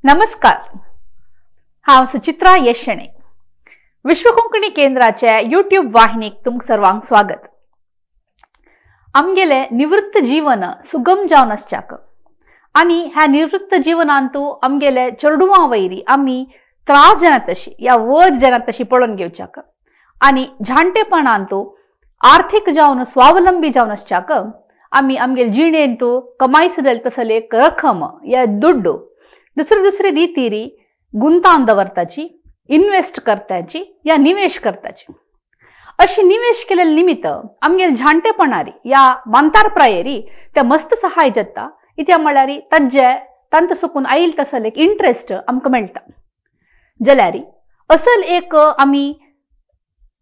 नमस्कार. हांव सुचित्रा येशणे. विश्व कोंकणी केंद्राच्या यूट्यूब वाहिनीक तुमक सर्वांक स्वागत. आमगेले निवृत्त जीवन सुगम जावन आसच्याक आनी ह्या निवृत्त जिवनांतू आमगेले चेडुवां वयरी आमी त्रास जाना तशी या वज जाना तशी पळोवन घेवच्याक आनी जाणटेपणांतू आर्थिक जावन स्वावलंबी जावन आसच्याक आमी आमगेले जिणेंतू कमायसलेले तसले एक रक्कम या दुड्डू दुसरे रितीरी गुंतावन दवरताची, इन्वेस्ट करताची या निवेश करताची. अशी निवेश केलेले निमित्त आमगेले जाणटेपणारी या मांतार प्रायेरी त्या मस्त सहाय जाता. इत्या म्हळ्यार तांत सुकून आयिल तसले एक इंट्रेस्ट आमकां मेळटा. जाल्यार असल एक आमी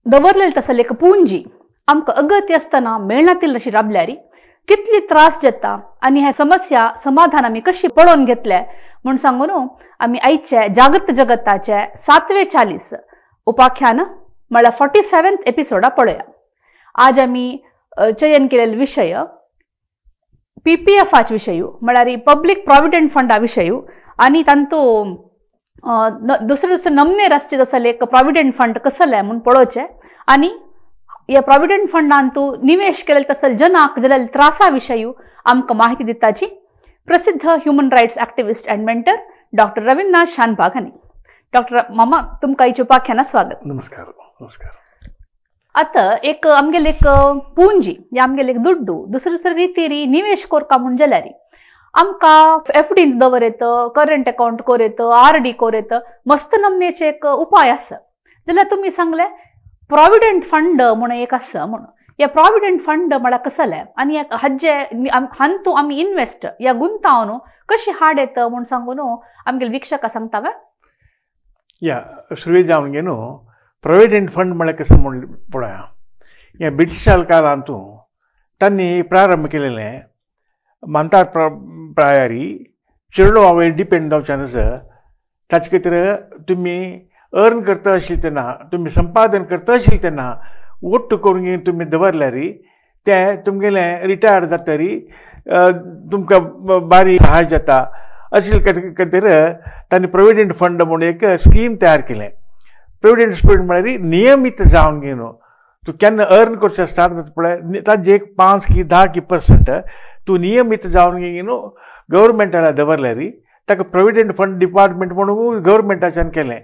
दवरलेले तसले एक पुंजी आमकां अगत्य आसतना मेळनातील अशी राबल्यार कितली त्रास जाता आनी ह्या समस्या समाधान आमी कशी पळोवन घेतले म्हूण सांगून आमी आयचे जागृत जगताचे 7वें 40 उपाख्यान म्हळ्यार 47th एपिसोडा पळोवया. आज आमी चयन केलेले विशय PPF विशय म्हळ्यार पब्लीक प्रॉव्हिडंट फंडा विशय आनी तांतू दुसरे नमने रस्ते जसले एक प्रॉव्हिडंट फंड कसले म्हूण पळोवचे आनी या प्रॉव्हिडंट फंडांतू निवेश केलेले तसले जनाक जाल्ले त्रासा विशय आमकां माहिती दिताची प्रसिद्ध human rights activist and mentor doctor Rabindranath Shanbhag हांणी. डॉक्टर मामा तुमकां आयच्या उपाख्यानात स्वागत. नमस्कार. नमस्कार. आता एक आमगेले एक पुंजी या आमगेले एक दुड्डू दुसरे रितीरी निवेश करता म्हूण जाल्यार आमकां FD दवरत, करंट अकाउंट करत, RD करत मस्त नमनेचे एक उपाय आसा. जाल्यार तुमी सांगले प्रॉव्हिडंट फंड म्हणून एक आसा म्हणून. या प्रॉव्हिडंट फंड म्हळ्यार कसले आनी हांतू आमी इन्वेस्ट या गुंतावन कशी हाड येता म्हूण सांगून आमगेले वीक्षकां सांगता काय? या सुरवेत जावन गे न्हू प्रॉव्हिडंट फंड म्हळ्यार कसं म्हण पळया. या ब्रिटिशाल काळांतू तांणी प्रारंभ केलेले मांतार प्रायारी चेडो आवय डिपेंड जावचे नस ताचे खातीर तुमी अर्न करता आशिल्ले तेन्ना तुमी संपादन करता आशिल्ले तेन्ना ओट्ट करून तुमी दवरल्यार ते तुमगेले रिटायर जातरी तुमकां बारी सहाय जाता. अशे खातीर तांणी प्रॉव्हिडंट फंड म्हणून एक स्कीम तयार केलें. प्रॉव्हिडंट फंड म्हळ्यार नियमीत जावन गे न्हू तूं केन्ना अर्न करचें स्टार्ट जाता पळय ताजे एक 5 की 10 की % तूं नियमीत जावन गे न्हू गव्हर्मेंटाला दवरल्यार ताका प्रॉव्हिडंट फंड डिपार्टमेंट म्हणून गव्हर्मेंटाच्यान केलें.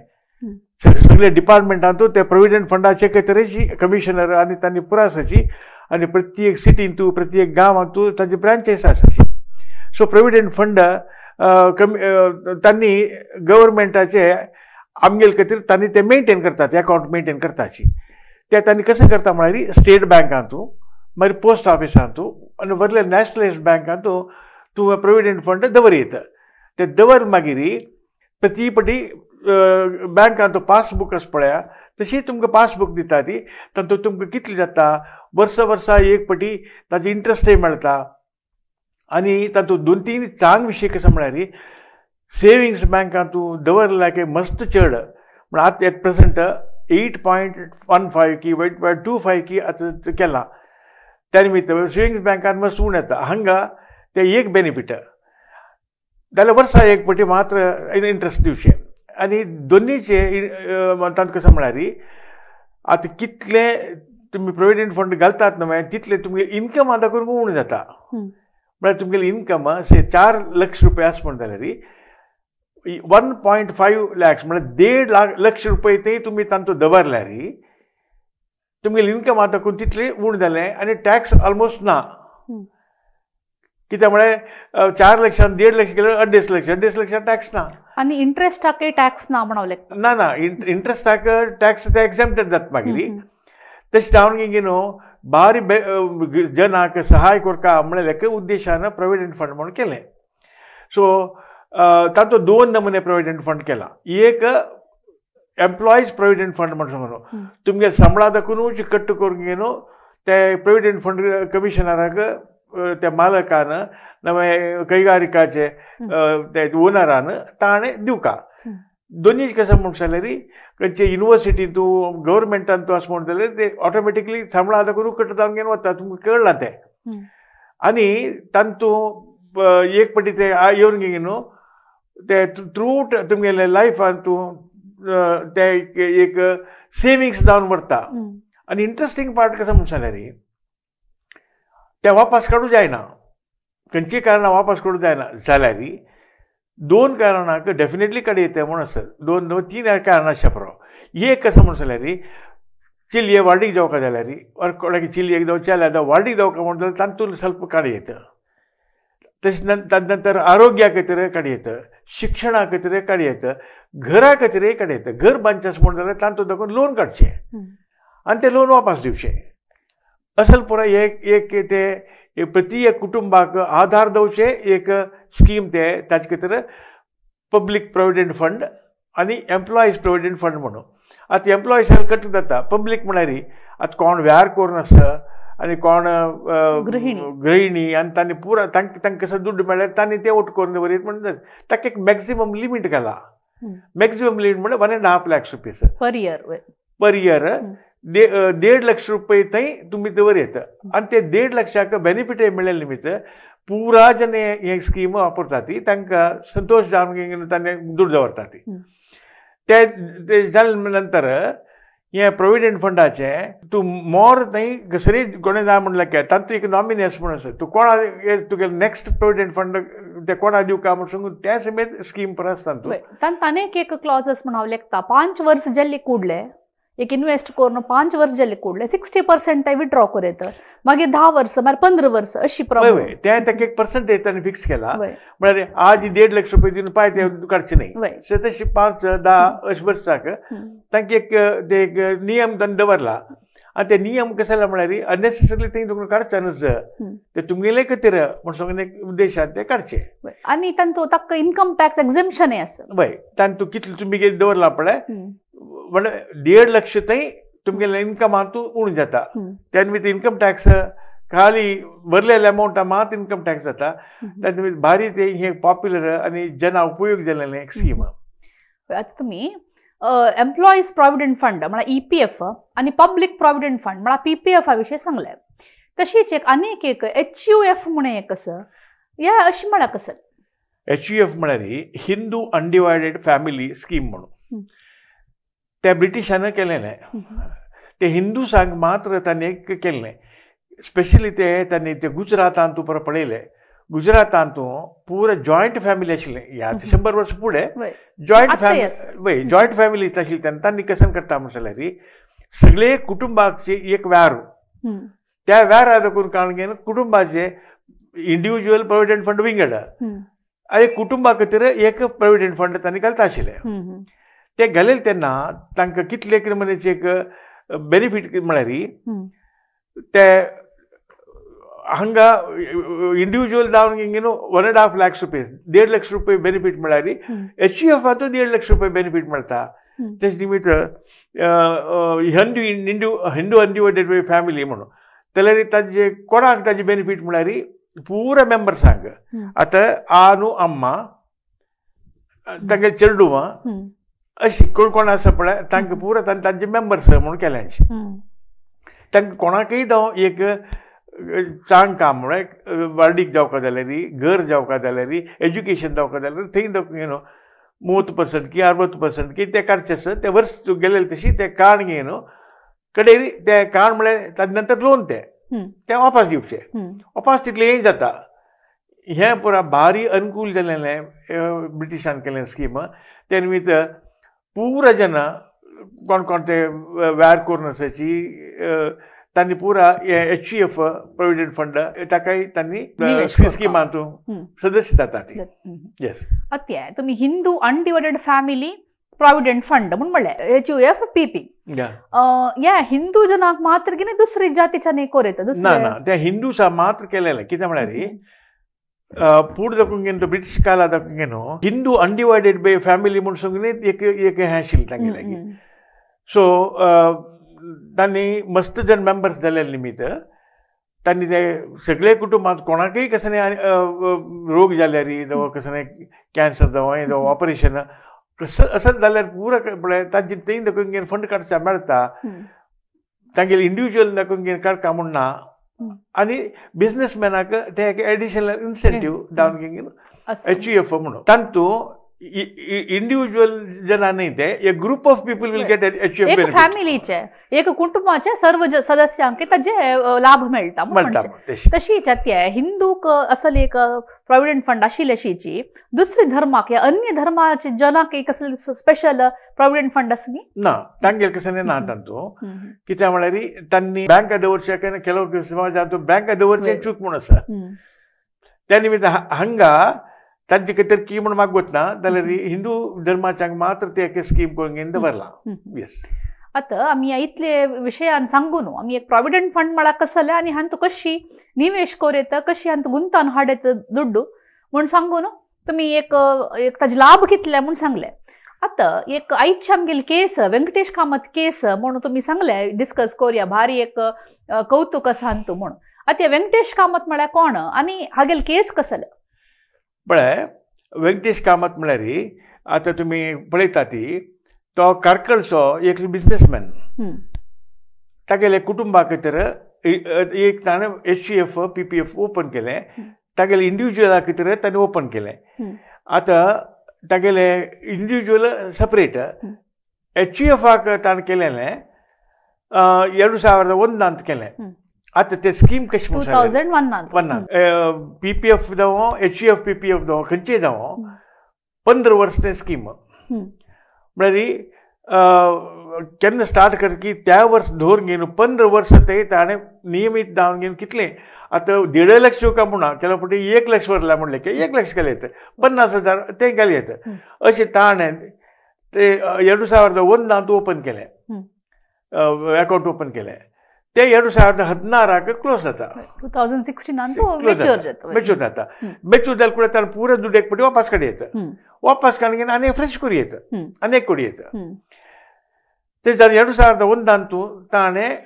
सगळे डिपार्टमेंटांतू ते प्रॉव्हिडंट फंडाचे तरेची कमिशनर आनी तांणी पुरासाची आनी प्रत्येक सिटींतू प्रत्येक गांवांतू तांचे ब्रांचेस आसाची. सो प्रॉव्हिडंट फंड तांणी गव्हर्मेंटाचे आमगेले खातीर तांणी ते मेंटेन करतात अकाउंट मेंटेन करताची. ते तांणी कशें करता म्हळ्यार स्टेट बँकांतू मागीर पोस्ट ऑफिसांतू आनी व्हडले नॅशनलायज्ड बँकांतू तूं प्रॉव्हिडंट फंड दवरयता. ते दवर मागीर प्रती पटी बँकांतू पासबूक आसा पळया तशी तुमकां पासबूक दिता ती तातूंत तुमकां कितले जाता वर्सा एक पटी ताजी इंट्रस्टय मेळटा. आनी तातूंत 2-3 चांग विशय कसो म्हळ्यार सेविंग्स बँकांतू दवरल्याक मस्त चड म्हण आतां एट प्रेझंट 8.15 की 8.25 की आतां केला. त्या निमित्त सेविंग्स बँकांत मस्त उण येता. हांगा ते एक बेनिफीट जाल्यार वर्सा एक पटी मात्र इंट्रस्ट दिवचें. आनी दोनीचे म्हणटात कशें म्हळ्यार आतां कितले तुमी प्रॉव्हिडंट फंड घालतात न्हू तितले तुमगे इन्कम आतां करून उण जाता. म्हळ्यार तुमगेली इन्कम 4 लाख रुपया आसा म्हण जाल्यार 1.5 lakhs म्हळ्यार 1.5 लाख रुपया ते तुमी तांचो दवरल्यार तुमगेली इन्कम आतां करून तितले उण जालें आनी टॅक्स ऑलमोस्ट ना. कित्याक म्हळ्यार 4 लाखांत 1.5 लाख गेल्यार 2.5 लाख टॅक्स ना. आनी इंट्रस्टाक टॅक्स ना म्हणले ना इंट्रस्टाक टॅक्स ते एक्झॅम्प्टेड जाता मागीर. तशें जावन गे न्हू बारी जनाक सहाय करता म्हणल्यार उद्देशान प्रॉव्हिडंट फंड म्हणून केलें. सो तातूंत 2 नमुने प्रॉव्हिडंट फंड केला. एक एम्प्लॉयज प्रॉव्हिडंट फंड म्हणून सांगून तुमगे संबळा दाखून कट्ट करून गे न्हू ते प्रॉव्हिडंट फंड कमिशनराक त्या मालकान नवे कैगारिकाचे ते ओनरान ताणें दिवका. दोनी कशें म्हूण जाल्यार खंयचे युनिवर्सिटींतू गव्हर्मेंटांतू आसा म्हूण जाल्यार ते ऑटोमॅटिकली सांबळा आतां करून कट्ट जावन घेवन वता. तुमकां कळना तें. आनी तांतू एक पटी ते येवन गे न्हू ते थ्रूट तुमगेले लायफान तूं ते एक सेविंग्स जावन व्हरता आनी इंट्रस्टींग पार्ट कसो म्हणून जाल्यार ते वापस काडूं जायना खंयचीय कारणां वापस काडूं जायना जाल्यार 2 कारणांक डेफिनेटली काडी येता म्हूण आसत 2-3 कारणां आसता पुरो एक कसो म्हणून जाल्यार चिल्ये वाडीक जावका जाल्यार और कोणाक चिल्येक जावं चेल्याक जावं वाडीक जावका म्हणून जाल्यार तातूंत ಸ್ವಲ್ಪ काडी येता तशें नंतर आरोग्या खातीर काडी येता शिक्षणा खातीर काडी येता घरा खातीरय काडी येता घर बांदचें म्हणून जाल्यार तातूंत दाखोवन लोन काडचें आनी ते लोन वापस दिवचें असल पुरो एक ते प्रति एक कुटुंबाक आधार दवचे एक स्कीम ते ताचे खातीर पब्लीक प्रोविडंट फंड आनी एम्प्लॉयज प्रोविडंट फंड म्हणून आतां एम्प्लॉयजांक कट जाता पब्लीक म्हळ्यार आतां कोण व्यार कोरून आसा आनी कोण गृहिणी आनी तांणी पुरा तांकां कसं दुड्ड मेळ्ळ्यार तांणी ते ओट करून दवरीत म्हणून ताका एक मॅक्सिमम लिमीट घाला मॅक्सिमम लिमीट म्हळ्यार 1.5 lakh rupees per year 1.5 lakh रुपये थंय तुमी दवरयत आनी ते 1.5 लाखाक बेनिफिट मेळ्ळे निमित्त पुरा जन हे स्कीम वापरता ती तांकां संतोश जावन तांणी दुड्ड दवरता ती ते जाले नंतर हे प्रोविडंट फंडाचे तूं मोर थंय घसरी कोणें जाय म्हणलें की तातूंत एक नॉमिनेस म्हणून आसा तूं कोणा तुगेलें नेक्स्ट प्रोविडंट फंड ते कोणा दिवका म्हूण सांगून त्या समेत स्कीम पर आसता ताणें एक क्लॉजस म्हण हांव लेखता 5 वर्स जाल्ली कुडले एक इन्वेस्ट करून 5 वर्स जाल्ले कुडले 60% विड्रॉ करता मागीर 10 वर्स मागीर 15 वर्स अशी प्रमाणे ताका एक पर्संटेज ताणें फिक्स केला म्हळ्यार आज 1.5 लाख रुपये दिवन पाय ते काडचे न्ही तशी 5-10 अशें वर्साक तांकां एक नियम ताणें दवरला आनी ते नियम कशे जाला म्हळ्यार अननेसेसरी थंय तुमकां काडचें न्हय ते तुमगेले खातीर म्हण सांगून एक उद्देशान ते काडचे आनी ताका इन्कम टॅक्स एक्झम्पशनय आसा वय ताणें तूं कितले तुमी दवरला पळय म्हणजे 1.5 लाख थंय तुमगेले इन्कमांतूं उण जाता त्या निमित्त इन्कम टॅक्स खाली भरलेल्या अमावंटा मात इन्कम टॅक्स जाता त्या निमित्त भारी ते हे पॉप्युलर आनी जना उपयोग जाल्लें एक स्कीम आतां तुमी एम्प्लॉयज प्रॉव्हिडंट फंड म्हळ्यार EPF आनी पब्लीक प्रॉव्हिडंट फंड म्हळ्यार PPF विशीं सांगलें तशीच आनीक एक HUF म्हणून एक आसा ह्या अशी म्हळ्यार कसं HUF म्हळ्यार हिंदू अनडिवायडेड फॅमिली स्कीम म्हणून ते ब्रिटिशान केलेलें ते हिंदूसांक मात्र तांणी एक केल्लें स्पेशली ते तांणी ते गुजरातांत तूं पळयलें गुजरातांत पुरो जॉयंट फॅमिली आशिल्लें ह्या 100 वर्स फुडें जॉयंट फॅमिली आशिल्ली तेन्ना तांणी कसन करता म्हणून जाल्यार सगळे कुटुंबाचे एक व्यार त्या व्यारा देखून कारण घेवन कुटुंबाचे इंडिव्हिज्युअल प्रोविडंट फंड विंगड आनी कुटुंबा खातीर एक प्रोविडंट फंड तांणी घालता आशिल्लें ते घालेले तेन्ना तांकां कितले मनीस एक बेनिफीट म्हळ्यार ते हांगा इंडिव्हिज्युअल जावन घेवन 1.5 लाख रुपये 1.5 लाख रुपये बेनिफीट म्हळ्यार HUFांतूय 1.5 लाख रुपये बेनिफीट मेळटा तेच निमित्त हिंदू अनडिवायडेड फॅमिली म्हणून जाल्यार ताजे कोणाक ताजे बेनिफीट म्हळ्यार पुरा मेंबर्सांक आतां आ न्हू अम्मा तांगे चेडूं अशी कोण कोण आसा पळय तांकां पुरो तांचे मेंबर्स म्हणून केल्यांचे तांकां कोणाकय जावं एक चांग काम म्हळ्यार वाडीक जावका जाल्यार घर जावका जाल्यार एज्युकेशन जावका जाल्यार थंय न्हू 30% की 60% की ते काडचे आसा ते वर्स गेले तशी ते कार्ड घेवन कडेन ते कार्ड म्हळ्यार ताजे नंतर लोन ते वापस दिवचे वापस तितले हे जाता हें पुरा भारी अनुकूल जाल्लें ब्रिटिशान केल्लें स्कीम ते निमित्त पुरा जना कोण कोण ते व्यार करून आसाची तांणी पुरा HUF प्रोविडंट फंड ताकाय तांणी स्किमांतूं सदस्य जाता ती येस अत्या तुमी Hindu undivided family provident fund म्हणून म्हणलें HUF PP या हिंदू जनाक मात्र की दुसरी जातीच्या कोरयता ना त्या हिंदूसा मात्र केलेलें कितें म्हळ्यार पुढे दाखोवन घेवन तो ब्रिटीश काला दाखोवन घेवन हिंदू अनडिवायडेड बाय फॅमिली म्हणून सांगून एक हें आशिल्लें तांगे लागीं सो तांणी मस्त जन मेंबर्स जाल्ले निमित्त तांणी ते सगळे कुटुंबांत कोणाकय कसले रोग जाल्यार जावं कसले कॅन्सर जावं हें जावं ऑपरेशन असत जाल्यार पुरो पळय तांची थंय दाखोवन घेवन फंड काडचा मेळटा तांगेले इंडिव्हिज्युअल दाखोवन घेवन काडका म्हूण ना आनी बिझनेसमॅनाक ते एक एडिशनल इन्सेंटीव डावन घेवन HUF म्हणून तांतूं इंडिव्हिज्युअल जना नाही ते एक group of people will get HUF एक बेनिफिट फॅमिलीचे एक कुटुंबाच्या सर्व सदस्यांक ताजे लाभ मेळटा तशी आहे हिंदूक असल एक प्रॉव्हिडंट फंड आशिल्ली अशीची दुसरी धर्माक या अन्य धर्माचे जनाक एक असले स्पेशल प्रॉव्हिडंट फंड आसनी ना तांगेल कसं ना तांतू कित्याक म्हळ्यार तांणी बँका दवरचे ಕೆಲವು समाजांतू बँका दवरचे चूक म्हूण आसा त्या निमित्त हांगा तांचे कितें की म्हूण म्हाका गोतना जाल्यार हिंदू धर्माच्यांक मात्र ते स्कीम करून दवरला येस आता आम्ही इतले विशयान सांगू न्हू आम्ही एक प्रॉव्हिडंट फंड म्हळ्यार कसले आनी हांतू कशी निवेश करूं कशी हांतू गुंतवून हाडत दुड्डू म्हूण सांगू न्हू तुमी एक ताजे लाभ कितले म्हूण सांगले आता एक आयचे आमगेली केस व्यंकटेश कामत केस म्हणून तुम्ही सांगले डिस्कस करूया भारी एक कौतुक आसा हांतू म्हणून आता व्यंकटेश कामत म्हळ्यार कोण आनी हागेल केस कसले पळय व्यंकटेश कामत म्हळ्यार आतां तुमी पळयता ती तो कारकळचो एक बिझनेसमॅन तागेले कुटुंबा खातीर एक ताणें एचयूएफ पीपीएफ ओपन केलें तागेले इंडिव्हिज्युअला खातीर ताणें ओपन केलें आतां तागेले इंडिव्हिज्युअल सेपरेट एचयूएफाक ताणें केलेलें 2001 केलें आतां ते स्कीम कशी 2001 पीपीएफ जावं एचयूएफ पीपीएफ जावं खंयचेय जावं 15 वर्स तें स्कीम म्हळ्यार केन्ना स्टार्ट कर की त्या वर्स धोर घेवन 15 वर्स ते ताणें नियमीत जावन घेवन कितलें आतां 1.5 लाख येवका म्हणा केल्या फावटी 1 लाख भरला म्हणलें की 1 लाख केले 50,000 ते गेले अशें ताणें ते 2001 ओपन केलें अकाउंट ओपन केलें ते 2016 क्लोज जाता 2016 मेच्यूर जाता मेच्यूर जाल्यार कुठे ताणें पुरो दुड्ड एक फावटी वापस काडयेचो वापस काडून आनी फ्रेश करूं आनी एक कोडयेचो ते जाल्यार 2001 ताणें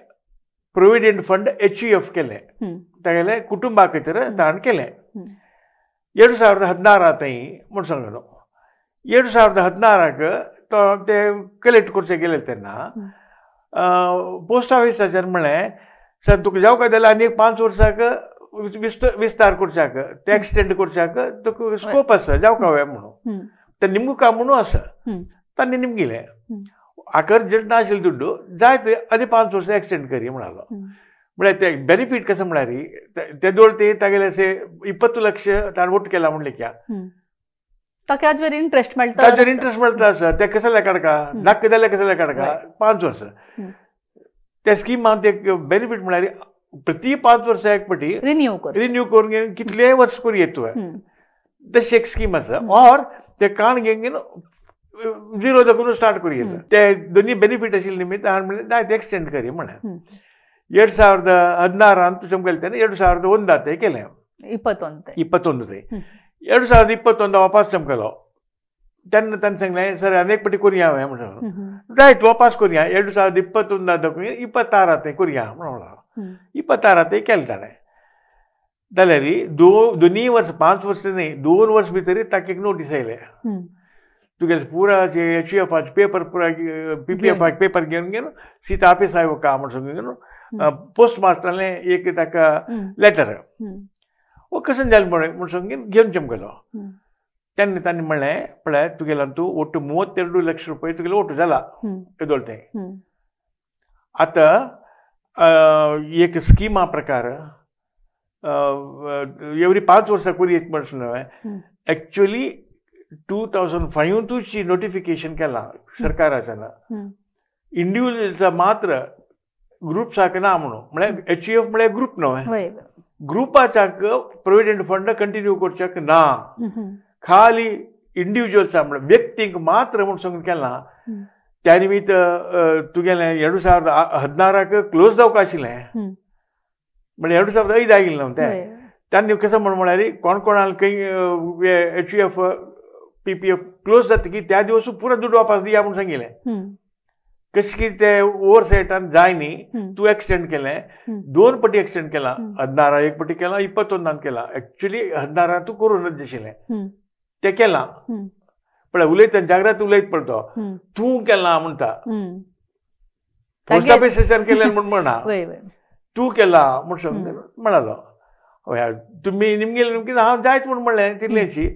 प्रोविडंट फंड एचयूएफ केलें तागेले कुटुंबा खातीर ताणें केलें 2016 थंय म्हूण सांगलो 2016 तो ते कलेक्ट करचे गेले तेन्ना पोस्ट ऑफिसाच्यान म्हणलें सर तुका जावका जाल्यार आनी 5 वर्साक विस्तार करच्याक ते एक्सटेंड करच्याक तुका स्कोप आसा जावका म्हणून ते निमगू काम म्हणून आसा तांणी निमगिलें आकर जड नाशिल्लें दुड्डू जाय ते आनी 5 वर्सां एक्सटेंड करी म्हणालो म्हळ्यार ते बेनिफीट कसं म्हळ्यार ते दोळ ते तागेले अशे 20 लक्ष ताणें वोट केला म्हणलें क्या ताजेर इंट्रेस्ट मेळटा ताजेर इंट्रेस्ट मेळटा सर ते कसले काडका नाका जाल्यार कसले काडका 5 वर्सां त्या स्किमान ते बेनिफीट म्हळ्यार प्रति 5 वर्सां एक फावटी रिन्यू करून घेवन कितलेय वर्स करूं येता तशी एक स्कीम आसा ऑर ते काण घेवन 0 दाखोवन स्टार्ट करूं येता ते दोनी बेनिफीट आशिल्ले निमित्त हांवें म्हणलें जाय ते एक्सटेंड करी म्हळें 2016 तुमकां गेले तेन्ना 2001 ते केलें 21 ते 2021 वापस चमकलो तेन्ना ताणें सांगलें सर आनी एक फावटी करुया हांवें म्हणून जाय वापस करुया 2021 दाखोवन 26 ते करुया म्हणून 26 ते केलें ताणें जाल्यार दोनी वर्स 5 वर्स न्ही 2 वर्स भितर ताका एक नोटीस आयले तुगेले पुरा एचयूएफाचे पेपर पुरा पीपीएफाचे पेपर घेवन घेवन सीता ऑफिस आयो का म्हूण सांगून पोस्ट मास्टरान एक ताका लेटर वो कशें जालें म्हूण सांगून घेवन चमकलो तेन्ना ताणें म्हणलें पळय तुगेलो तूं ओटू 32 लक्ष रुपया तुगेलो ओटू जाला येदोळ तें आतां एक स्किमा प्रकार एवरी 5 वर्सां करूं एक म्हणून हांवें एक्चुअली 2005 नोटिफिकेशन केलां सरकाराच्यान इंडिव्हिज्युअल्सा मात्र ग्रुप्साक ना म्हणून म्हळ्यार एचयूएफ म्हळ्यार ग्रुप न्हय ग्रुपाच्याक प्रोविडंट फंड कंटिन्यू करच्याक ना खाली इंडिव्हिज्युअल्सा म्हळ्यार व्यक्तींक मात्र म्हूण सांगून केलां त्या निमित्त तुगेलें 2016 क्लोज जावंक आशिल्लें म्हणजे 2005 आयिल्लें न्हू तें तांणी कसं म्हळ्यार कोण कोणाल खंय एचयूएफ पीपीएफ क्लोज जाता की त्या दिवस पुरो दुड्ड वापस दिया म्हूण सांगिल्लें कशें की ते ओवरसायटान जाय न्ही तूं एक्सटेंड केलें 2 फावटी एक्सटेंड केलां 16 एक फावटी केलां 21 केलां एक्चुअली 16 तूं करूनच दिशिल्लें तें केलां पळय उलयता जाग्रात उलयत पडतो तूं केलां म्हणटा पोस्ट ऑफिसाच्यान केलें म्हूण म्हणा तूं केलां म्हूण सांगून म्हणालो तुमी निमगेले हांव जायत म्हूण म्हणलें तितलेंची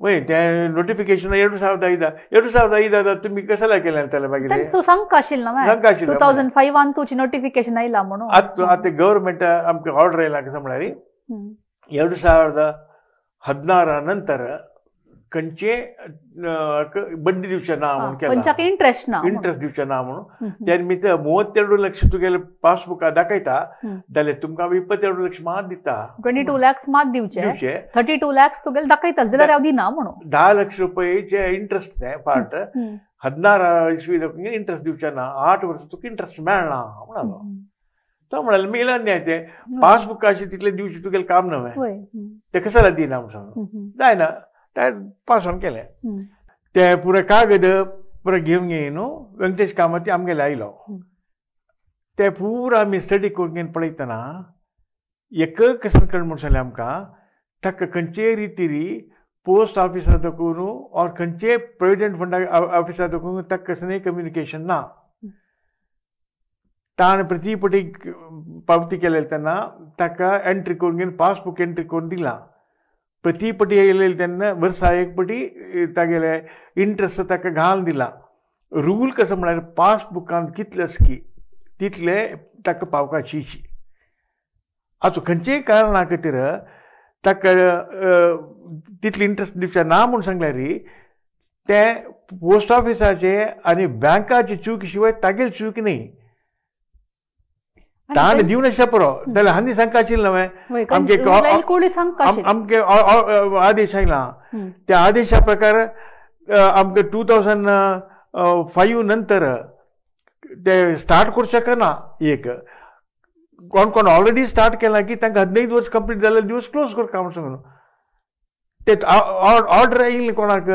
वय ते नोटिफिकेशन 2005 तुम्ही कशाला केलं त्याला मागीर त्यांचो संक आशिल्लो ना संक आशिल्लो. 2005 तुझी नोटिफिकेशन आयला म्हणून आता गव्हर्मेंट आमकां ऑर्डर येयला कशें म्हळ्यार 2016 ನಂತರ खंयचे बड्डी दिवचे ना म्हणून केला इंट्रेस्ट दिवचे ना म्हणून त्या निमित्त 32 लाख तुगेले पासबुक दाखयता जाल्यार तुमकां 22 लाख मात दिता 22 लाख मात दिवचे 32 लाख तुगेले दाखयता जाल्यार हांव दिना म्हणून 10 लाख रुपयेचे इंट्रेस्ट ते पार्ट 16 इसवी इंट्रेस्ट दिवचे ना 8 वर्स तुका इंट्रेस्ट मेळना म्हणलो तो म्हणाल मेला न्हय ते पासबुक अशें तितले दिवचे तुगेलें काम न्हय ते कशाला दिना म्हणून सांगून जायना पास ऑन केलें ते पुरे कागद पुरे घेवन घेवन व्यंकटेश कामती आमगेले आयलो ते पुरो आमी स्टडी करून घेवन पळयतना एक कसन कळ्ळें म्हणून सांगलें आमकां ताका खंयचे रितीरी पोस्ट ऑफिसार देखून ऑर खंयचे प्रोविडंट फंडा ऑफिसार देखून ताका कसलेंय कम्युनिकेशन ना ताणें प्रतिपटी पावती केलेली तेन्ना ताका एंट्री करून घेवन पासबुक एंट्री करून दिला प्रतिपटी येयलेली तेन्ना वर्सा एक पटी तागेले इंट्रस्ट ताका घालून दिला रूल कसो म्हळ्यार पासबुकांत कितले स्की तितले ताका पावपाची आसूं खंयचेय कारणां खातीर ताका तितले इंट्रस्ट दिवचे ना म्हूण सांगल्यार ते पोस्ट ऑफिसाचे आनी बँकाची चूक शिवाय तागेली चूक न्ही ताणें दिवन शेपरो जाल्यार हांणी सांगता आशिल्लें आमगे आदेश आयला त्या आदेशा प्रकार आमकां 2005 नंतर ते स्टार्ट करूं शकना एक कोण कोण ऑलरेडी स्टार्ट केला की तांकां 15 वर्स कंप्लीट जाल्यार दिवस क्लोज करता म्हूण सांगून ते ऑर्डर येयली कोणाक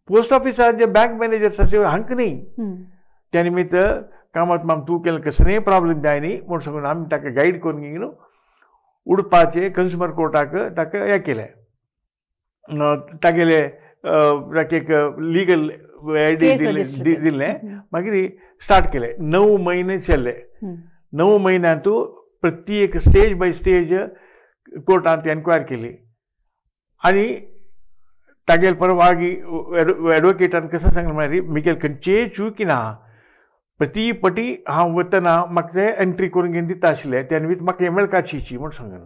पोस्ट ऑफिसाचे बँक मॅनेजर्स आसा हांकां न्ही त्या निमित्त कामात माम तूं केलें कसलेंय प्रॉब्लेम जाय न्ही म्हूण सांगून आमी ताका गायड करून घेवन उडपाचे कंज्युमर कोर्टाक ताका हें केलें तागेले ताका एक लिगल आयडी दिल्लें मागीर स्टार्ट केलें 9 म्हयने चल्ले 9 म्हयन्यांत प्रत्येक स्टेज बाय स्टेज कोर्टांत एन्क्वायरी केली आनी तागेले परवागी एडवोकेटान कसं सांगलें म्हळ्यार म्हगेले खंयचेय चूक ना प्रतिपटी हांव वतना म्हाका ते एंट्री करून घेवन दिता आशिल्ले त्या निमित्त म्हाका हें मेळपाची म्हूण सांगून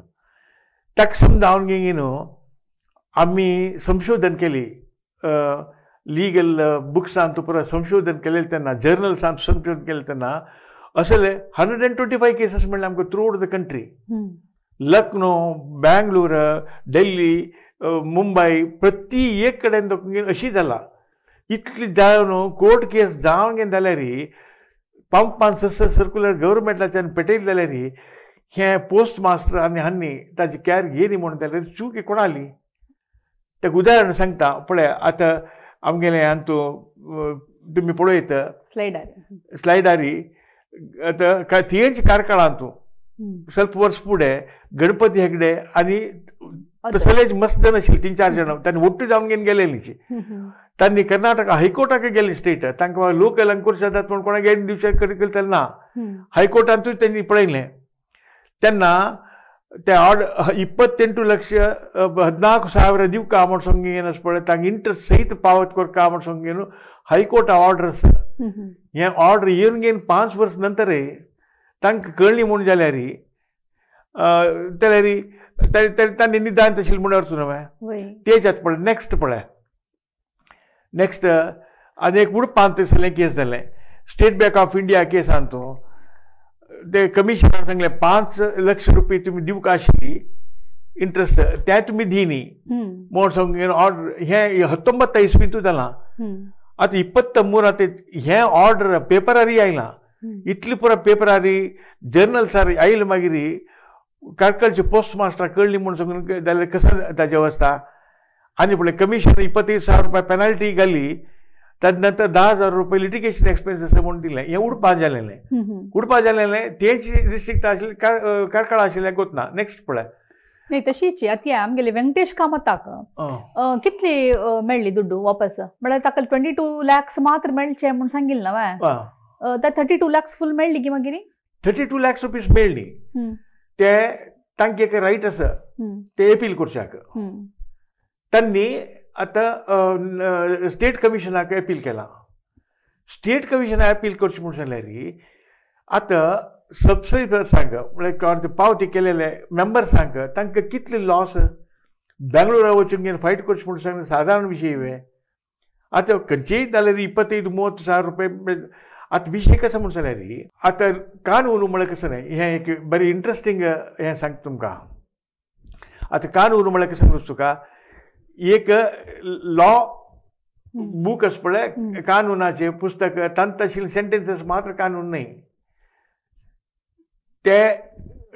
ताका समजावन घेवन आमी संशोधन केली लिगल बुक्सांत पुरो संशोधन केलें तेन्ना जर्नल्सांत संशोधन केलें तेन्ना असले 125 केसीस म्हणले आमकां through out the country Lucknow Bangalore Delhi Mumbai प्रत्येक कडेन अशी जाला इतली जावन कोर्ट केस जावन घेवन जाल्यार पंपान सर्क्युलर गव्हर्मेंटाच्यान पेटयली जाल्यार हे पोस्ट मास्टर आनी हांणी ताची कॅर घेयली म्हणून जाल्यार चूक कोणाली ताका उदाहरण सांगता पळय आतां आमगेलें हातूं तुमी पळयत स्लायडारी आतां थियेंच कारकाळांत ಸ್ವಲ್ಪ वर्स फुडें गणपती हेगडे आनी तसलेच मस्तन आशिल्ले 3-4 जाण तांणी ಒಟ್ಟು जावन घेवन गेलेलीं तांणी कर्नाटक हायकोर्टाक गेले स्टेट तांकां लोकल अंकुश जातात पूण कोणाक गेट दिवचे तेन्ना हायकोर्टांतूय तांणी पळयलें तेन्ना ते ऑर्डर 28 लाख 14,000 दिवका म्हूण सांगून पळय तांकां इंट्रस्ट सहित पावत करता म्हूण सांगून हायकोर्टा ऑर्डर्स हे ऑर्डर येवन घेवन 5 वर्स नंतर तांकां कळ्ळी म्हूण जाल्यार तांणी निदान तशील म्हूण वचूं न्हय तेच पळय नेक्स्ट आनी एक उडपांत तसलें केस जालें स्टेट बँक ऑफ इंडिया केसांत ते कमिशनर सांगलें 5 लाख रुपया तुमी दिवका आशिल्ली इंट्रस्ट ते तुमी दी न्ही म्हूण सांगून ऑर्डर हें 19 इसवींतूच जालां आतां 23 आतां हें ऑर्डर पेपरारी आयलां इतली पुरो पेपरारी जर्नल्सार आयले मागीर कारकळचे पोस्ट मास्टर कळ्ळी म्हूण सांगून जाल्यार कसो ताची अवस्था आनी पळय कमिशनर 25,000 रुपया पेनल्टी घाली ताजे नंतर 10,000 रुपया लिटिगेशन एक्सपेन्सीस म्हूण दिलें हें उडपाक जालेलें तेंची डिस्ट्रिक्ट आशिल्ली कारकाळ आशिल्लें गोतना नेक्स्ट पळय न्ही तशीच आतां आमगेले व्यंकटेश कामताक कितली मेळ्ळी दुड्डू वापस म्हळ्यार ताका 22 लाख मात्र मेळचे म्हूण सांगिल्लें न्हय त्या 32 लाख फुल मेळ्ळी की मागीर 32 लाख रुपीज मेळ्ळी ते तांकां एक रायट आसा ते अपील करच्याक तांणी आतां स्टेट कमिशनाक अपील केला. स्टेट कमिशनाक अपील करचें म्हूण जाल्यार आतां सबस्क्रायबर्सांक म्हळ्यार पावती केलेले मेंबर्सांक तांकां कितले लॉस बेंगळुरा वचून घेवन फायट करचें म्हूण सांगलें साधारण विशय हे. आतां खंयचेय जाल्यार 25-30,000 रुपये आतां विशय कसो म्हूण जाल्यार आतां कानून म्हळ्यार कसो न्हय हें एक बरें इंट्रस्टींग हें सांगता तुमकां. आतां कानून म्हळ्यार कसो म्हणटा तुका एक लॉ बूक आसा पळय कानुनाचे पुस्तक तांत आशिल्ले सेंटेन्सीस मात्र कानून न्हय. ते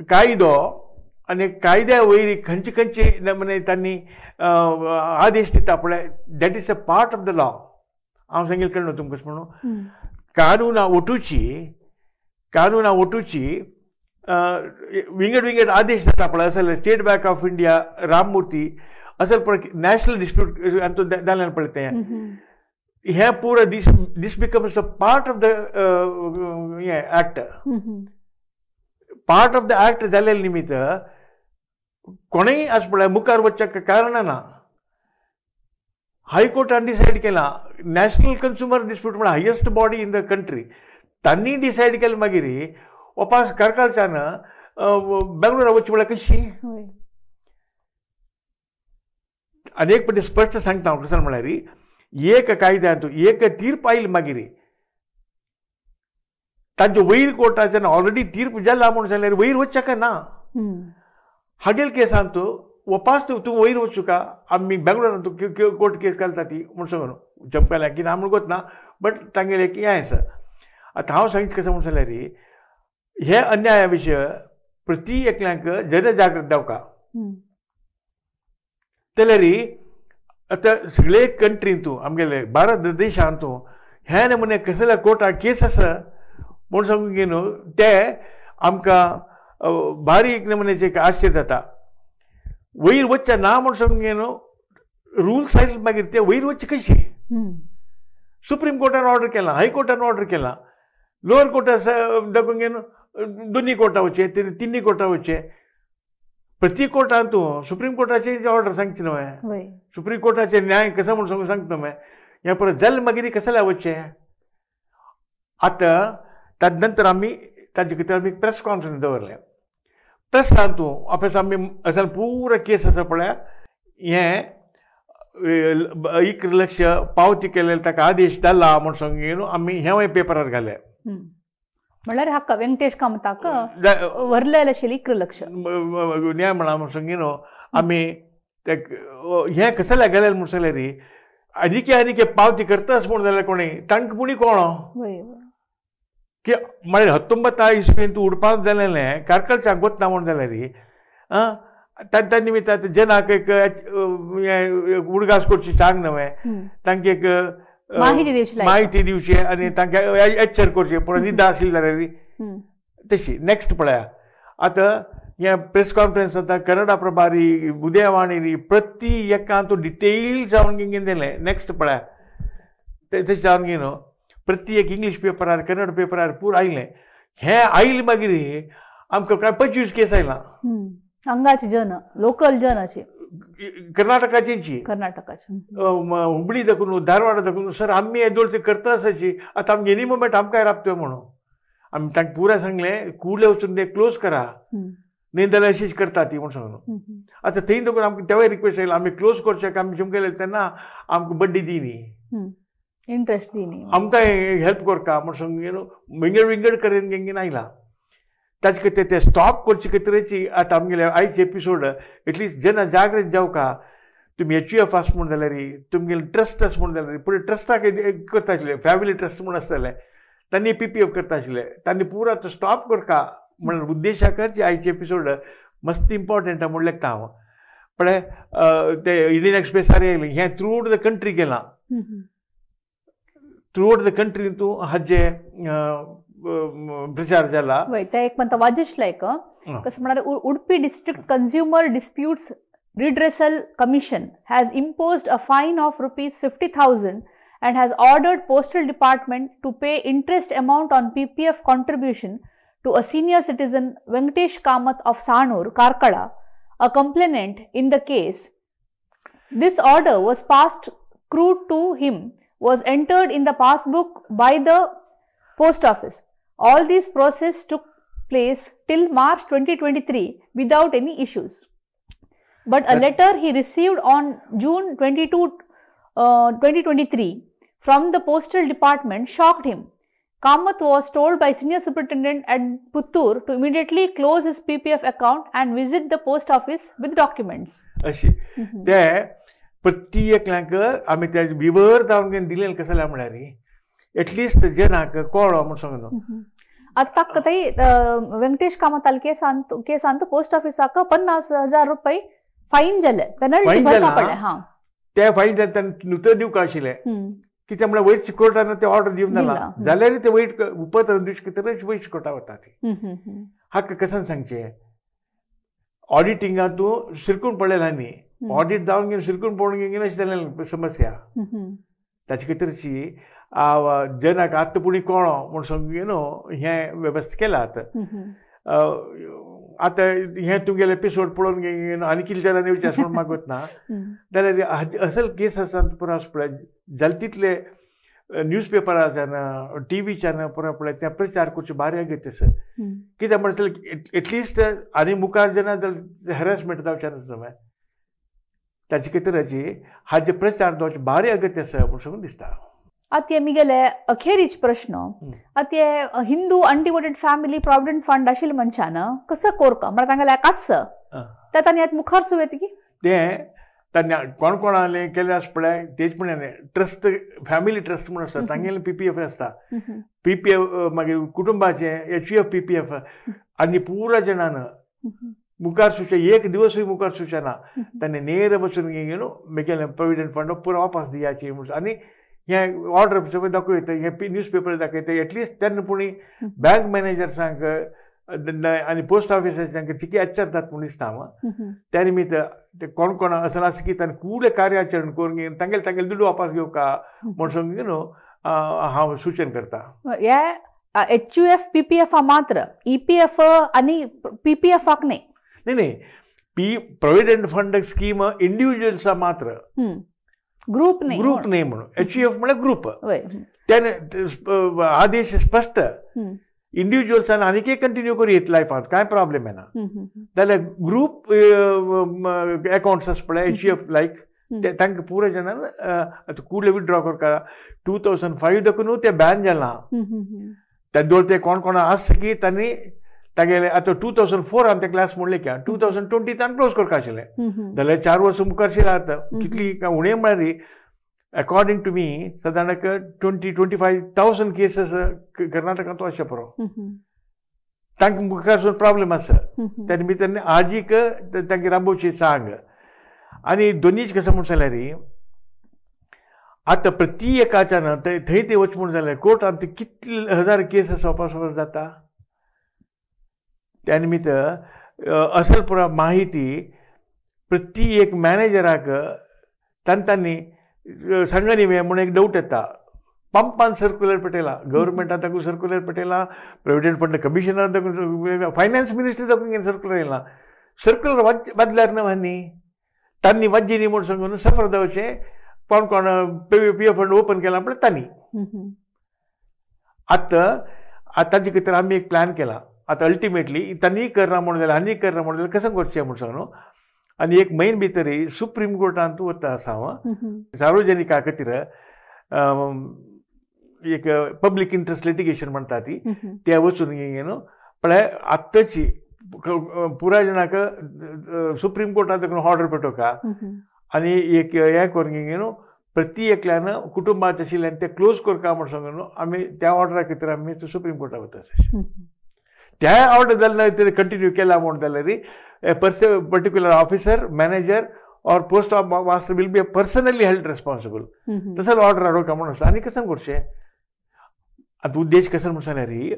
कायदो आनी कायद्या वयरी खंयचे खंयचे नमुने तांणी आदेश दिता पळय that is a part of the law. हांव सांगिल्लें कळ्ळें न्हू तुमकां कशें म्हणून कानुना ओटूची विंगड विंगड आदेश जाता पळय असल State Bank of India Ramamurthy असल पळय नॅशनल डिस्प्यूट जालें पळय तें हे पुरो दीस becomes a part of the act. Part of the act जाल्ले निमित्त कोणेय आस पळय मुखार वचच्याक कारण ना. हायकोर्टान डिसायड केला नॅशनल कन्झ्युमर डिस्प्यूट म्हळ्यार highest body in the country तांणी डिसायड केलें मागीर वपास कारकालच्यान बेंगळुरा वचचें म्हळ्यार कशी. आनी एक फावटी स्पश्ट सांगता हांव कसो म्हळ्यार एक कायद्यान एक तीर्प आयली मागीर तांचे वयर कोर्टाच्यान ऑलरेडी तीर्प जाला म्हूण जाल्यार वयर वचचें ना. हागेल केसान तूं वपास तूं वयर वचूं का आमी बेंगळुरान तूं कोर्ट केस घालता ती म्हूण सांगून चंपल्याक कितें आमी गोतना बट तांगेलें की हें आसा. आतां हांव सांगता कशें म्हूण जाल्यार हे अन्याया विशय प्रति एकल्यांक जनजागृत जावका जाल्यार आतां सगळे कंट्रीन तूं आमगेले भारत देशांत तूं हे नमुने कसले कोर्टाक केस आसा म्हूण सांगून घेवन ते आमकां भारी एक नमुन्याचें आश्चर्य जाता. वयर वचचें ना म्हूण सांगून घेवन रुल्स आयले मागीर ते वयर वचचें कशी. सुप्रीम कोर्टान ऑर्डर केला हायकोर्टान ऑर्डर केला लोअर कोर्टान दाखोवन घेवन दोनी कोर्टा वचचें तिनी कोर्टा वचचें. प्रति कोर्टान तूं सुप्रीम कोर्टाचें ऑर्डर सांगचें न्हय सुप्रीम कोर्टाचें न्याय कसो म्हूण सांगता न्हय हें परत जालें मागीर कसलें वचचें. आतां ताजे नंतर आमी ताजे खातीर आमी प्रेस कॉन्फरन्स दवरलें. प्रेसान तूं ऑफिस आमी असल पुरो केस आसा पळय हें 1 लक्ष पावती केलेले ताका आदेश जाला म्हूण सांगून घेवन आमी हेंवूय पेपरार घालें. म्हळ्यार हाका वेंकटेश कामताक व्हरलेलें आशिल्लें 1 लक्ष न्याय म्हणा म्हूण सांगून घेवन आमी हें कसलें घालेलें म्हूण सांगल्यार आनीक पावती करतास म्हूण जाल्यार कोणी तांकां पुणी कोण की म्हळ्यार 19 इस्वीन तूं उडपाक जालेलें कारकालच्याक वतना म्हूण जाल्यार त्या निमित्त जनाक एक उडगास करची सांग न्हय तांकां एक माहिती दिवची आनी तांकां एच्चर करचें पूण निदा आसली जाल्यार तशी. नेक्स्ट पळया आतां हें प्रेस कॉन्फरन्स जाता कन्नडा प्रभारी उदयवाणी प्रति एकान तूं डिटेल जावन घेवन दिलें. नेक्स्ट पळया तशें जावन घेवन प्रति एक इंग्लीश पेपरार कन्नड पेपरार पूर आयलें. हें आयलें मागीर आमकां काय 25 केस आयलां हांगाची जन लोकल जन अशी कर्नाटकाची हुबळी दाखून धारवाड दाखून सर आमी हे दोळ करता आसाची आतां आमगे एनी मोमेंट आमकां राबतोय म्हणून आमी तांकां पुरा सांगलें कुडले वचून ते क्लोज करा न्ही जाल्यार अशीच करता ती म्हूण सांगून. आतां थंय देखून आमकां तेवाय रिक्वेस्ट आयला आमी क्लोज करचे आमी तुमगेले तेन्ना आमकां बड्डी दी न्ही इंट्रस्ट दी न्ही आमकां हेल्प करता म्हूण सांगून विंगड करून घेवन आयला. ताजे खातीर ते स्टॉप करचे खातीरची आतां आमगेले आयचे एपिसोड एटलिस्ट जन जागृत जावका. तुमी HUF आस म्हूण जाल्यार तुमगेले ट्रस्ट आस म्हूण जाल्यार पुढे ट्रस्टाक करता आशिल्ले फॅमिली ट्रस्ट म्हूण आसताले तांणी PPF करता आशिल्ले तांणी पुरो तो स्टॉप करता म्हणून उद्देशाकच आयचे एपिसोड मस्त इम्पॉर्टंट म्हूण लेखता हांव. पळय ते इंडियन एक्सप्रेसार येयलें हें थ्रू आउट द कंट्री केलां. थ्रू आउट द कंट्री तूं हाजे प्रचार जाला. ते एक म्हणटा वाजश लायक कसं म्हणल्यार Udupi district consumer disputes redressal commission has imposed अ फायन of ₹50,000 and has ordered postal department to pay interest amount on PPF contribution to a senior citizen Venkatesh Kamath of Sanur, Karkala, a complainant in the case. This order was passed accrued to him was entered in the passbook by the post office. All this process took place till March 2023 without any issues. But a letter he received on June 22, 2023 from the postal department shocked him. Kamath was told by senior superintendent at Puttur to immediately close his PPF account and visit the post office with documents. अशी ते प्रत्येकांक आमी ते विवर जावन दिलें कसं म्हणल्यार at least जनाक कळो म्हूण सांगून आता कथई वेंकटेश कामताल केसांत पोस्ट ऑफिसाक 50,000 रुपये फाईन जाले पेनल्टी भरपा पडले हां ते फाईन जाता नुतर दिवका आशिल्ले कित्याक म्हळ्यार वयर कोर्टान ते ऑर्डर दिवंक ना जाल्यार ते वयर उपत्र दिवचे तर वयर कोर्टा वता ती हाका कसान सांगचे ऑडिटिंगा तूं शिरकून पडलेला न्ही ऑडिट जावन घेवन शिरकून पडून घेवन अशी जालें समस्या ताचे खातीरची जनाक आत्तां पुणी कळो म्हूण सांगून हें वेवस्था केलात आतां हें तुमगेले एपिसोड पळोवन घेवन आनी कितें जनांनी विचार म्हूण मागत ना जाल्यार असल केस आसा पुरो आसा पळय जाले तितले न्यूजपेपराच्यान टीव्हीच्यान पुरो पळय त्या प्रचार करचे बारी गरज आसा कित्याक म्हणटले एटलिस्ट आनी मुखार जेन्ना हॅरेसमेंट जावचें नासलें ताचे खातीराची हाजे प्रचार जावचे बारी अगत्य आसा म्हूण सांगून दिसता. आता मिगेले अखेरीच प्रश्न आता हिंदू अनडिवोटेड फॅमिली प्रॉव्हिडंट फंड आशिल्ले मनशान कसं कोरका म्हळ्यार तांगेले कास ते तांणी आतां मुखार सुवेत की ते तांणी कोण कोणाले केले आसा पळय तेच म्हणे ट्रस्ट फॅमिली ट्रस्ट म्हूण आसता तांगेले PPF आसता PPF मागीर कुटुंबाचे HUF PPF आनी पुरा जणान मुखार सुचे एक दिवसूय मुखार सुचना तांणी नेर बसून घेवन मेगेले प्रोविडंट फंड पुरो वापस दियाची म्हणून आनी हें ऑर्डर सगळें दाखयता हें न्यूजपेपर दाखयता एटलिस्ट तेन्ना पुणी बँक मॅनेजर्सांक आनी पोस्ट ऑफिसांक चिकी आच्चारतात म्हूण दिसता हांव त्या निमित्त ते कोण कोण असं आसा की ताणें कुडे कार्याचरण करून घेवन तांगेले दुडू वापस घेवका म्हूण सांगून न्हू हांव सूचन करता. हे HUF PPF मात्र EPF आनी PPFाक न्ही नाही प्रोविडंट फंड स्कीम इंडिव्हिज्युअल्सा मात्र ग्रुप नाही म्हणून HUF म्हणजे ग्रुप त्याने आदेश स्पष्ट इंडिव्हिज्युअल्सान आनीक कंटिन्यू करूं येत लायफांत कांय प्रॉब्लेम येना जाल्यार ग्रुप अकाउंट्स आसा पळय HUF लायक तांकां पुरो जनान आतां कुडले विथड्रॉ करता 2005 देखून ते बॅन जाला त्या दोळ ते कोण कोण आसा की तांणी तागेले आतां 2004 ते क्लास म्हणले की 2020 तान क्लोज करता आशिल्ले जाल्यार 4 वर्सां मुखार शिला आतां कितली उणें म्हळ्यार अकॉर्डिंग टू मी साधारण 20-25,000 केसेस कर्नाटकांत अशें पुरो तांकां मुखार प्रॉब्लेम आसा त्या निमित्तान आजीक तांकां राबोवची सांग आनी दोनीच कशें म्हूण जाल्यार आतां प्रत्येकाच्यान थंय ते वच म्हूण जाल्यार कोर्टांत कितले हजार केसेस वापस जाता त्या निमित्त असल पुरा माहिती प्रत्येक मॅनेजराक तांणी सांगनी म्हणून एक डाऊट येता पंपान सर्क्युलर पेटयला गव्हर्मेंटान ताका सर्क्युलर पेटयला प्रोविडंट फंड कमिशनर ताका फायनान्स मिनिस्टर ताका सर्क्युलर येयला सर्क्युलर बदल्यार ना न्ही तांणी वाजी न्ही म्हूण सांगून सफर जावचें कोण कोण PPF फंड ओपन केला पळय तांणी आतांचे खातीर आमी एक प्लॅन केला आतां अल्टिमेटली तांणी करना म्हणून जाल्यार आनी करना म्हणून जाल्यार कशें करचें म्हूण सांगून आनी एक मेन भितर सुप्रीम कोर्टांत वता आसा हांव सार्वजनिका खातीर एक पब्लीक इंट्रस्ट लिटिगेशन म्हणटा ती ते वचून न्हू पळय आत्ताची पुराय जणाक सुप्रीम कोर्टांत ऑर्डर पेटोवका आनी एक हें करून न्हू प्रत्येकल्यान कुटुंबांत आशिल्ल्यान ते क्लोज करता म्हूण सांगून आमी त्या ऑर्डरा खातीर आमी सुप्रीम कोर्टाक वता त्या ऑर्डर जाल्यार कंटिन्यू केला म्हणून जाल्यार पर्टिक्युलर ऑफिसर मॅनेजर और post master will be personally held responsible तसं ऑर्डर हाडोवका म्हणून आसा आनी कशें करचें आतां उद्देश कशें म्हूण जाल्यार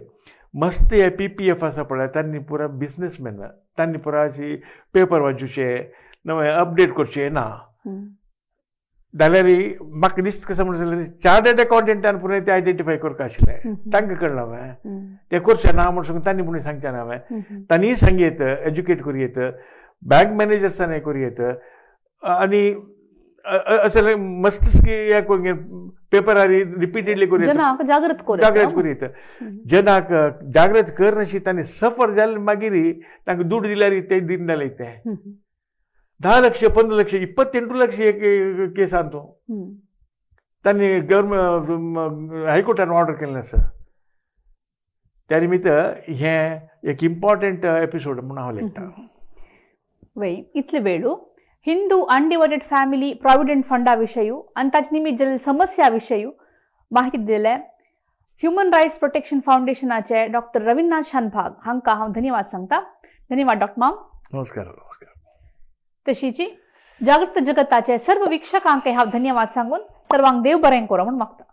मस्त हे PPF आसा पळय तांणी पुरा बिझनेसमॅन तांणी पुरा पेपर वाचूचे नवे अपडेट करचे ना जाल्यार म्हाका दिसता कशें म्हणून जाल्यार चार्टर्ड अकाउंटंटान पुराय ते आयडेंटिफाय करता आशिल्लें तांकां कळना हांवें ते करचें ना म्हूण सांगून तांणी पुणें सांगचें ना हांवें तांणी सांगयत एज्युकेट करूं येत बँक मॅनेजर्सांनी करूं येत आनी असं मस्त पेपर रिपीटेडली करून जनाक जागृत जागृत करीत जनाक जागृत करनाशी तांणी सफर जाले मागीर तांकां दूड दिल्यार ते दिन जाले ते 10 ಲಕ್ಷ 15 ಲಕ್ಷ 28 ಲಕ್ಷ केस आनी तांणी गव्हर्मेंट हायकोर्टान ऑर्डर केल्लें आसा त्या निमित्त हे एक इम्पॉर्टंट एपिसोड म्हणून हांव लेखता वय इतले वेळू हिंदू अनडिवायडेड फॅमिली प्रॉव्हिडंट फंडा विशयी आणि ताचे निमित्त जाल्ल्या समस्या विशयी माहिती दिले ह्युमन रायट्स प्रोटेक्शन फाउंडेशनाचे डॉक्टर रवींद्रनाथ शानभाग हांकां हांव धन्यवाद सांगता. धन्यवाद डॉक्टर माम. नमस्कार. नमस्कार. तशीच जागृत जगताचे सर्व वीक्षकांक हांव धन्यवाद सांगून सर्वांक देव बरें करूं म्हूण मागता.